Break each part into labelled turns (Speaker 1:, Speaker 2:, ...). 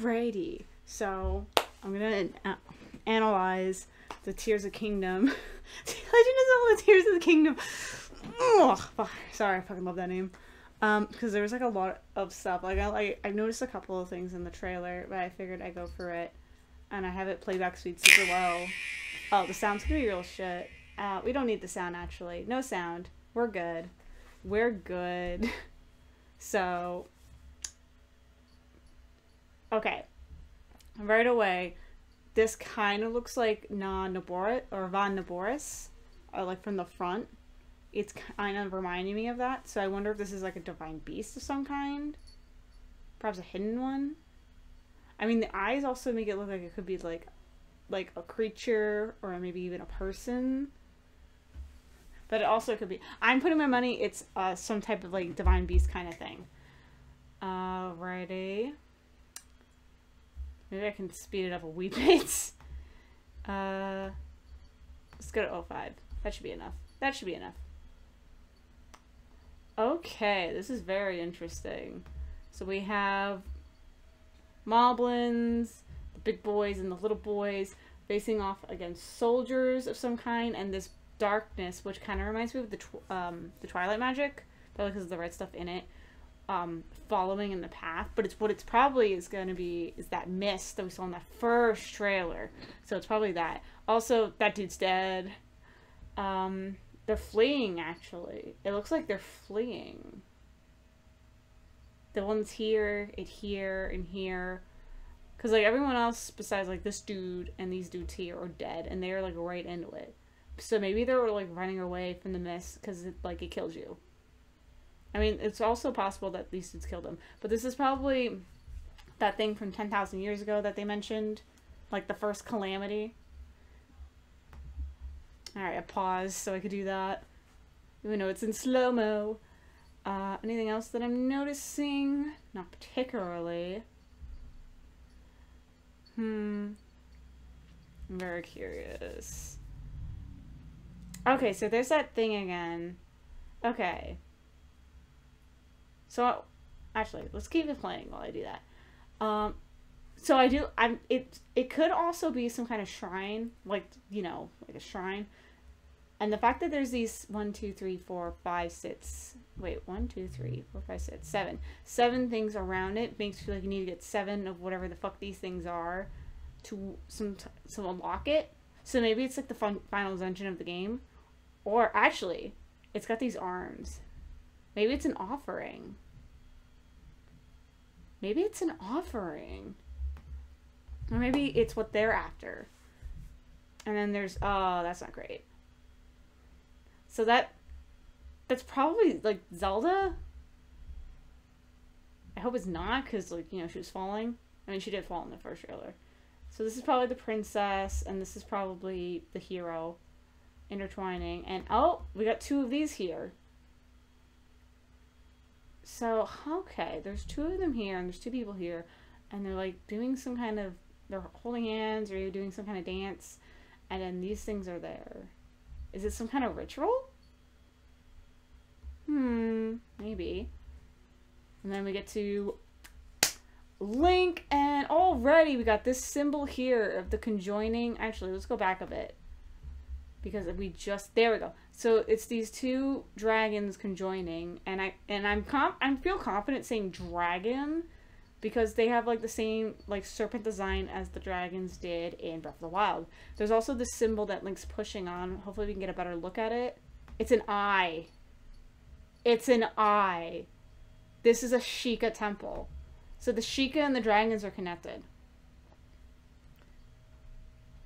Speaker 1: Alrighty, so I'm gonna analyze the Tears of Kingdom. Legend of Zelda Tears of the Kingdom. Ugh, sorry, I fucking love that name. Because there was like a lot of stuff. Like I noticed a couple of things in the trailer, but I figured I'd go for it. And I have it playback speed super low. Oh, the sound's gonna be real shit. We don't need the sound actually. No sound. We're good. We're good. So, okay. Right away, this kind of looks like Naboris or Van Naboris, like from the front. It's kind of reminding me of that. So I wonder if this is like a divine beast of some kind. Perhaps a hidden one. I mean, the eyes also make it look like it could be like a creature or maybe even a person. But it also could be. I'm putting my money. It's some type of like divine beast kind of thing. Alrighty. Maybe I can speed it up a wee bit. Let's go to 05. That should be enough. That should be enough. Okay, this is very interesting. So we have moblins, the big boys and the little boys facing off against soldiers of some kind, and this darkness, which kind of reminds me of the Twilight magic, probably because of the red stuff in it, following in the path. But it's what it's probably is going to be is that mist that we saw in that first trailer. So it's probably that. Also, that dude's dead. They're fleeing, actually. It looks like they're fleeing. The ones here, and here. Because, like, everyone else besides, like, this dude and these dudes here are dead. And they're, like, right into it. So maybe they were, like, running away from the mist because, it kills you. I mean, it's also possible that these dudes killed them. But this is probably that thing from 10,000 years ago that they mentioned. Like, the first calamity. Alright, I paused so I could do that. Even though it's in slow-mo. Anything else that I'm noticing? Not particularly. I'm very curious. Okay, so there's that thing again. Okay. So, actually, let's keep it playing while I do that. So it could also be some kind of shrine, like, you know, like a shrine. And the fact that there's these 1, 2, 3, 4, 5, 6, wait, 1, 2, 3, 4, 5, 6, 7. 7 things around it makes you feel like you need to get 7 of whatever the fuck these things are to unlock it. So maybe it's like the final dungeon of the game. Or actually, it's got these arms. Maybe it's an offering. Maybe it's an offering. Or maybe it's what they're after. And then there's, oh, that's not great. So that's probably, like, Zelda? I hope it's not, because, like, you know, she was falling. I mean, she did fall in the first trailer. So this is probably the princess, and this is probably the hero intertwining. And, oh, we got 2 of these here. So, okay, there's 2 of them here, and there's 2 people here. And they're, like, doing some kind of, they're holding hands, or you're doing some kind of dance. And then these things are there. Is it some kind of ritual? Maybe. And then we get to Link, and already we got this symbol here of the conjoining. Actually, let's go back a bit. Because we just, there we go. So it's these 2 dragons conjoining, and I feel confident saying dragon, because they have like the same like serpent design as the dragons did in Breath of the Wild. There's also this symbol that Link's pushing on. Hopefully we can get a better look at it. It's an eye. It's an eye. This is a Sheikah temple. So the Sheikah and the dragons are connected.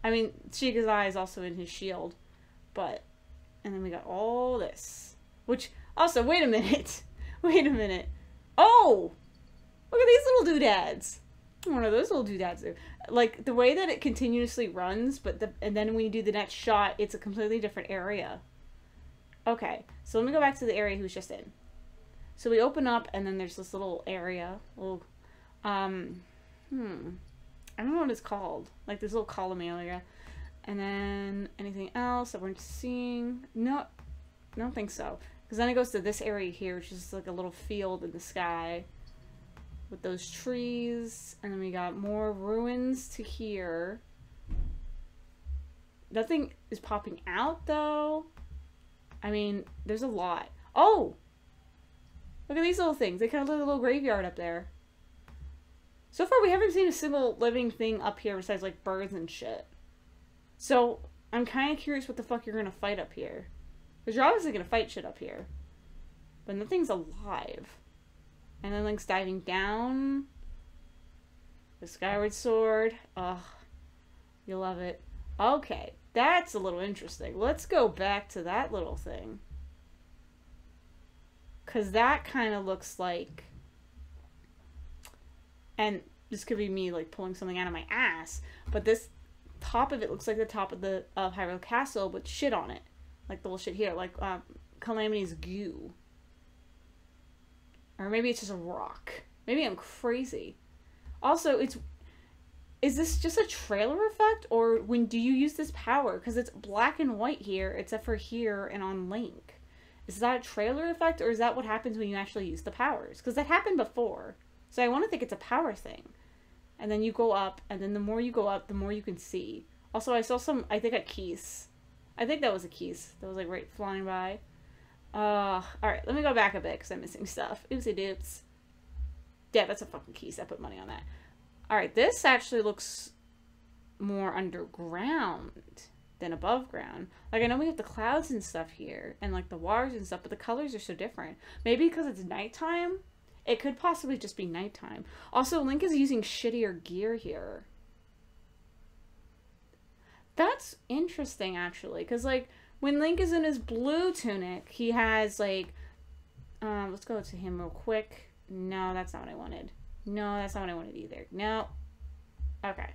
Speaker 1: I mean, Sheikah's eye is also in his shield. But, and then we got all this. Which, also, wait a minute. Wait a minute. Oh! Look at these little doodads. What are those little doodads do? Like, the way that it continuously runs, and then when you do the next shot, it's a completely different area. Okay, so let me go back to the area he was just in. So we open up, and then there's this little area. Little, I don't know what it's called. Like, this little column area. And then, anything else that we're seeing? No, I don't think so. Because then it goes to this area here, which is like a little field in the sky. with those trees. And then we got more ruins to here. Nothing is popping out, though. I mean, there's a lot. Oh! Look at these little things. They kind of look like a little graveyard up there. So far, we haven't seen a single living thing up here besides, like, birds and shit. So, I'm kind of curious what the fuck you're gonna fight up here. Because you're obviously gonna fight shit up here. But nothing's alive. And then Link's diving down. The Skyward Sword. Ugh. You love it. Okay. That's a little interesting. Let's go back to that little thing. Because that kind of looks like... And this could be me, like, pulling something out of my ass. But this top of it looks like the top of the Hyrule Castle with shit on it. Like the little shit here. Like, Calamity's goo. Or maybe it's just a rock. Maybe I'm crazy. Also, is this just a trailer effect? Or when do you use this power? Because it's black and white here, except for here and on Link. Is that a trailer effect? Or is that what happens when you actually use the powers? Because that happened before. So I want to think it's a power thing. And then you go up, and then the more you go up, the more you can see. Also, I saw some, I think a keys. I think that was a keys. That was like right flying by. Alright, let me go back a bit because I'm missing stuff. Oopsie doops. Yeah, that's a fucking keys. I put money on that. Alright, this actually looks more underground than above ground. Like, I know we have the clouds and stuff here, and like the waters and stuff, but the colors are so different. Maybe because it's nighttime? It could possibly just be nighttime. Also, Link is using shittier gear here. That's interesting, actually, because like, when Link is in his blue tunic, he has, like, let's go to him real quick. No, that's not what I wanted. No, that's not what I wanted either. No. Okay.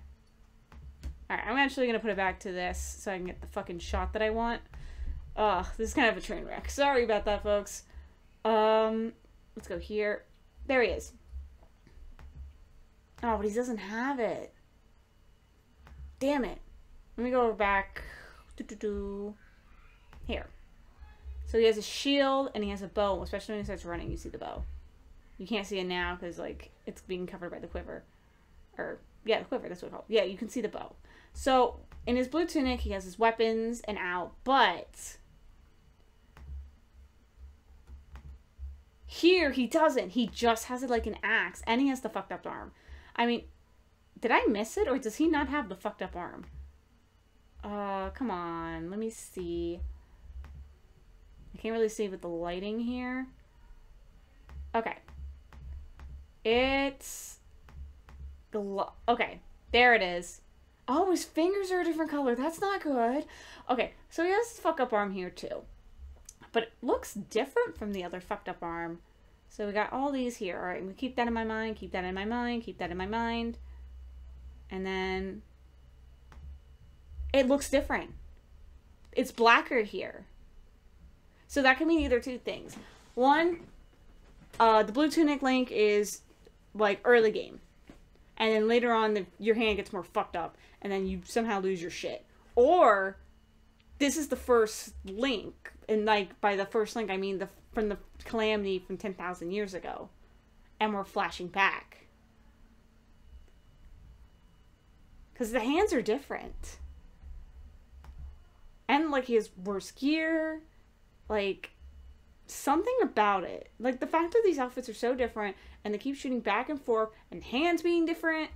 Speaker 1: Alright, I'm actually going to put it back to this so I can get the fucking shot that I want. Ugh, this is kind of a train wreck. Sorry about that, folks. Let's go here. There he is. Oh, but he doesn't have it. Damn it. Let me go back. Here. So he has a shield and he has a bow, especially when he starts running, you see the bow. You can't see it now because, like, it's being covered by the quiver. Or, yeah, the quiver, that's what it's called. Yeah, you can see the bow. So, in his blue tunic, he has his weapons and out, but here, he doesn't. He just has it like an axe, and he has the fucked up arm. I mean, did I miss it, or does he not have the fucked up arm? Come on. Let me see. I can't really see with the lighting here. Okay. It's okay, there it is. Oh, his fingers are a different color. That's not good. Okay, so he has his fuck up arm here too. But it looks different from the other fucked up arm. So we got all these here. Alright, I'm gonna keep that in my mind, keep that in my mind, keep that in my mind. And then it looks different. It's blacker here. So that can mean either two things. One, the blue tunic Link is like early game. And then later on, your hand gets more fucked up. And then you somehow lose your shit. Or this is the first Link. And like by the first Link, I mean from the Calamity from 10,000 years ago. And we're flashing back. Because the hands are different. And like he has worse gear. Like something about it. Like the fact that these outfits are so different. And they keep shooting back and forth. And hands being different.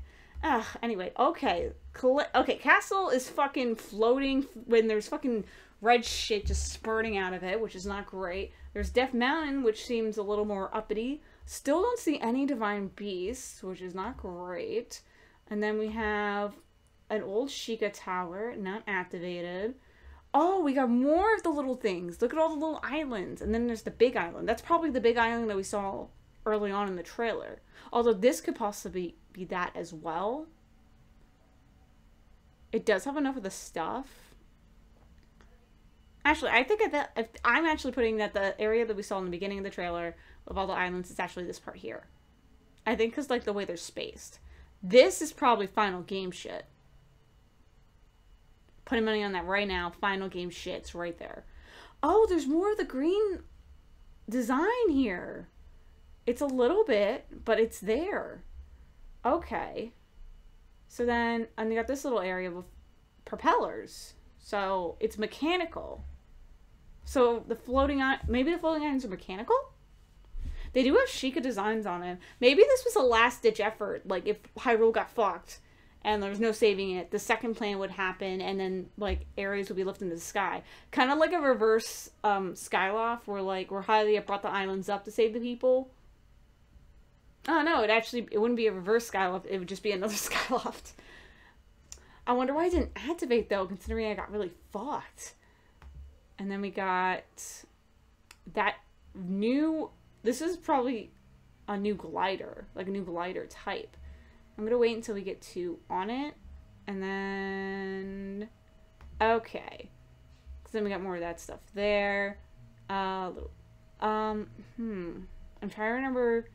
Speaker 1: Ugh, anyway, okay. Okay, Castle is fucking floating when there's fucking red shit just spurting out of it, which is not great. There's Death Mountain, which seems a little more uppity. Still don't see any Divine Beasts, which is not great. And then we have an old Sheikah Tower, not activated. Oh, we got more of the little things. Look at all the little islands. And then there's the big island. That's probably the big island that we saw early on in the trailer. Although this could possibly be that as well. It does have enough of the stuff. Actually, I think if I'm actually putting that the area that we saw in the beginning of the trailer of all the islands is actually this part here. I think because like the way they're spaced. This is probably final game shit. Putting money on that right now. Final game shit's right there. Oh, there's more of the green design here. It's a little bit, but it's there. Okay. So then, and you got this little area with propellers. So it's mechanical. So the floating maybe the floating islands are mechanical? They do have Sheikah designs on it. Maybe this was a last-ditch effort. Like, if Hyrule got fucked and there was no saving it, the second plan would happen, and then, like, areas would be lifted into the sky. Kind of like a reverse Skyloft, where, like, where Hylia brought the islands up to save the people. Oh, no, it wouldn't be a reverse Skyloft. It would just be another Skyloft. I wonder why I didn't activate, though, considering I got really fucked. And then we got that new... This is probably a new glider, like a new glider type. I'm going to wait until we get to on it. And then... Okay. Because then we got more of that stuff there. I'm trying to remember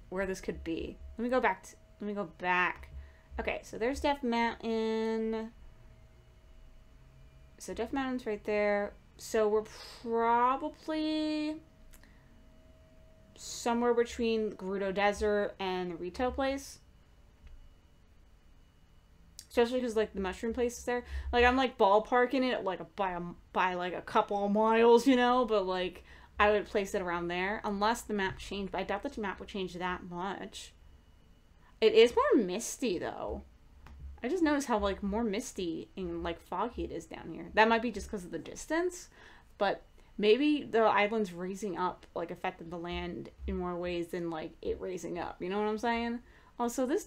Speaker 1: where this could be. Let me go back. Okay, so there's Death Mountain. So Death Mountain's right there. So we're probably somewhere between Gerudo Desert and the retail place. Especially because, like, the mushroom place is there. Like, I'm, like, ballparking it, like, by like, a couple of miles, you know? But, like, I would place it around there. Unless the map changed. But I doubt that the map would change that much. It is more misty, though. I just noticed how, like, more misty and, like, foggy it is down here. That might be just because of the distance. But maybe the islands raising up, like, affected the land in more ways than, like, it raising up. You know what I'm saying? Also, this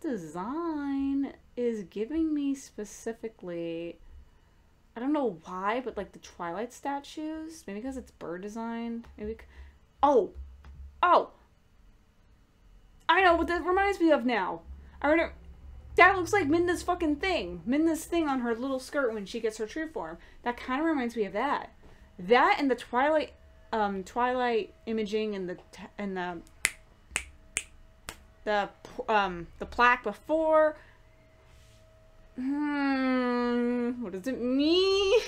Speaker 1: design is giving me specifically, I don't know why, but, like, the Twilight statues. Maybe because it's bird design. Maybe, oh! I know what that reminds me of now. I remember, that looks like Midna's fucking thing. Midna's thing on her little skirt when she gets her true form. That kind of reminds me of that. That and the Twilight imaging and the plaque before. What does it mean?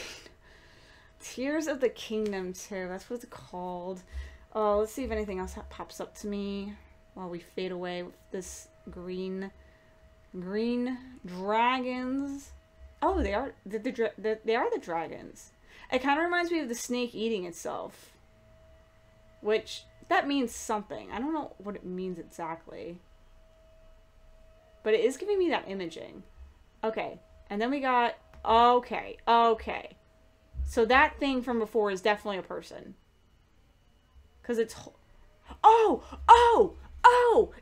Speaker 1: Tears of the Kingdom too. That's what it's called. Oh, let's see if anything else pops up to me while we fade away with this green dragons. Oh, they are the dragons. It kind of reminds me of the snake eating itself, which that means something. I don't know what it means exactly, but it is giving me that imaging. Okay, and then we got okay. So that thing from before is definitely a person, because it's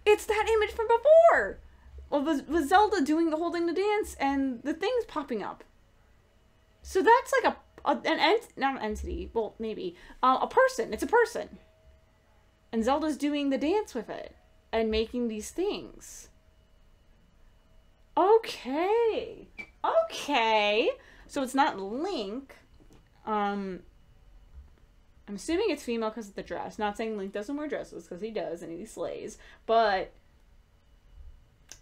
Speaker 1: it's that image from before. Well, was Zelda doing holding the dance and the things popping up. So that's like not an entity. Well, maybe a person. It's a person, and Zelda's doing the dance with it and making these things. Okay. So it's not Link. I'm assuming it's female because of the dress. Not saying Link doesn't wear dresses, because he does and he slays. But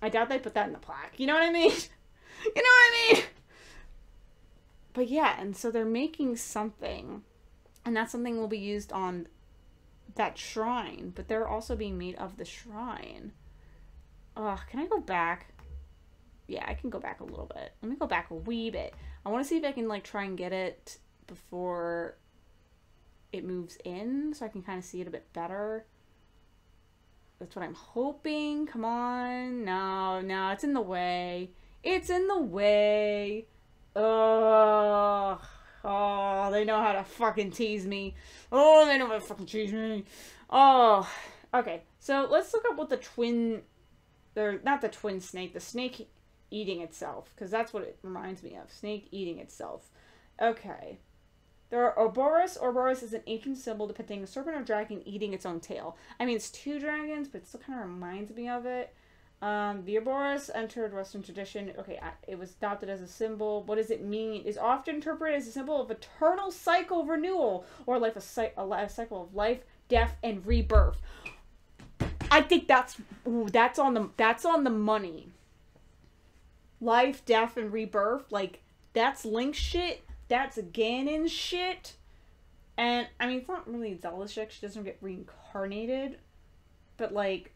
Speaker 1: I doubt they put that in the plaque. You know what I mean? But yeah, and so they're making something. And that something will be used on that shrine. But they're also being made of the shrine. Can I go back? Yeah, I can go back a little bit. Let me go back a wee bit. I want to see if I can, like, try and get it before it moves in, so I can kind of see it a bit better. That's what I'm hoping. Come on. No, it's in the way. It's in the way. Oh, they know how to fucking tease me. Oh, they know how to fucking tease me. Oh, okay. So let's look up what the twin... not the twin snake. The snake eating itself, because that's what it reminds me of. Snake eating itself. Okay. There are Ouroboros. Ouroboros is an ancient symbol depicting a serpent or dragon eating its own tail. I mean, it's two dragons, but it still kind of reminds me of it. The Ouroboros entered Western tradition. Okay, it was adopted as a symbol. What does it mean? It's often interpreted as a symbol of eternal cycle renewal, or a cycle of life, death, and rebirth. I think that's on the money. Life, death, and rebirth. Like, that's Link shit. That's Ganon shit. And, I mean, it's not really Zelda's trick. She doesn't get reincarnated. But, like,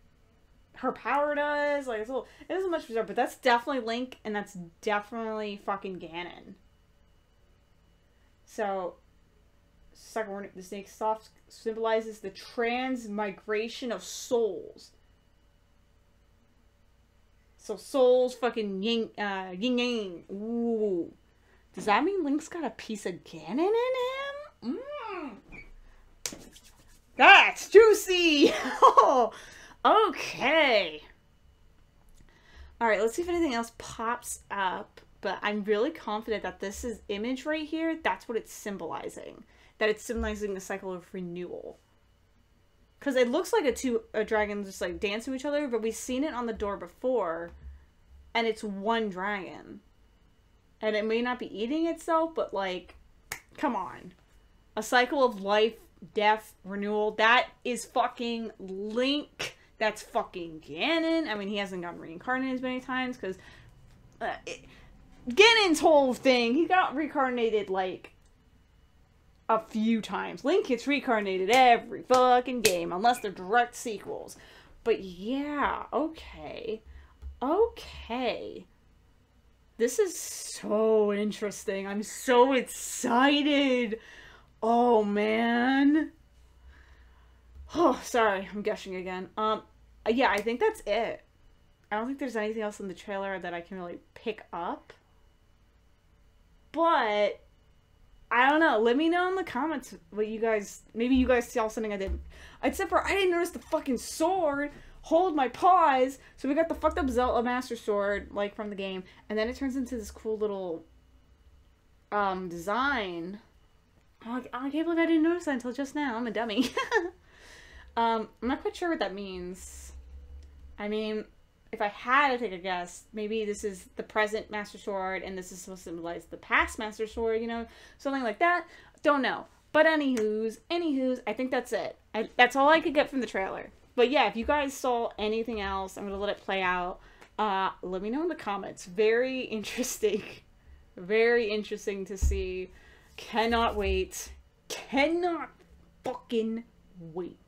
Speaker 1: her power does. Like, it isn't much bizarre. But that's definitely Link, and that's definitely fucking Ganon. So, second one, the snake soft symbolizes the transmigration of souls. So, souls fucking yin yang. Ooh. Does that mean Link's got a piece of Ganon in him? That's juicy! Oh, okay. Alright, let's see if anything else pops up. But I'm really confident that this is image right here. That's what it's symbolizing. That it's symbolizing the cycle of renewal. Because it looks like a dragon just like dancing with each other. But we've seen it on the door before. And it's one dragon. And it may not be eating itself. But like, come on. A cycle of life, death, renewal. That is fucking Link. That's fucking Ganon. I mean, he hasn't gotten reincarnated as many times. Because Ganon's whole thing, he got reincarnated like a few times. Link gets reincarnated every fucking game, unless they're direct sequels. But yeah, okay. Okay. This is so interesting. I'm so excited. Oh, man. Oh, sorry. I'm gushing again. Yeah, I think that's it. I don't think there's anything else in the trailer that I can really pick up. But I don't know. Let me know in the comments what you guys... Maybe you guys saw something I didn't. Except for I didn't notice the fucking sword. Hold my paws. So we got the fucked up Zelda Master Sword, like, from the game. And then it turns into this cool little design. Oh, I can't believe I didn't notice that until just now. I'm a dummy. I'm not quite sure what that means. I mean... If I had to take a guess, maybe this is the present Master Sword and this is supposed to symbolize the past Master Sword, you know? Something like that. Don't know. But anywho's, I think that's it. That's all I could get from the trailer. But yeah, if you guys saw anything else, I'm going to let it play out. Let me know in the comments. Very interesting. Very interesting to see. Cannot wait. Cannot fucking wait.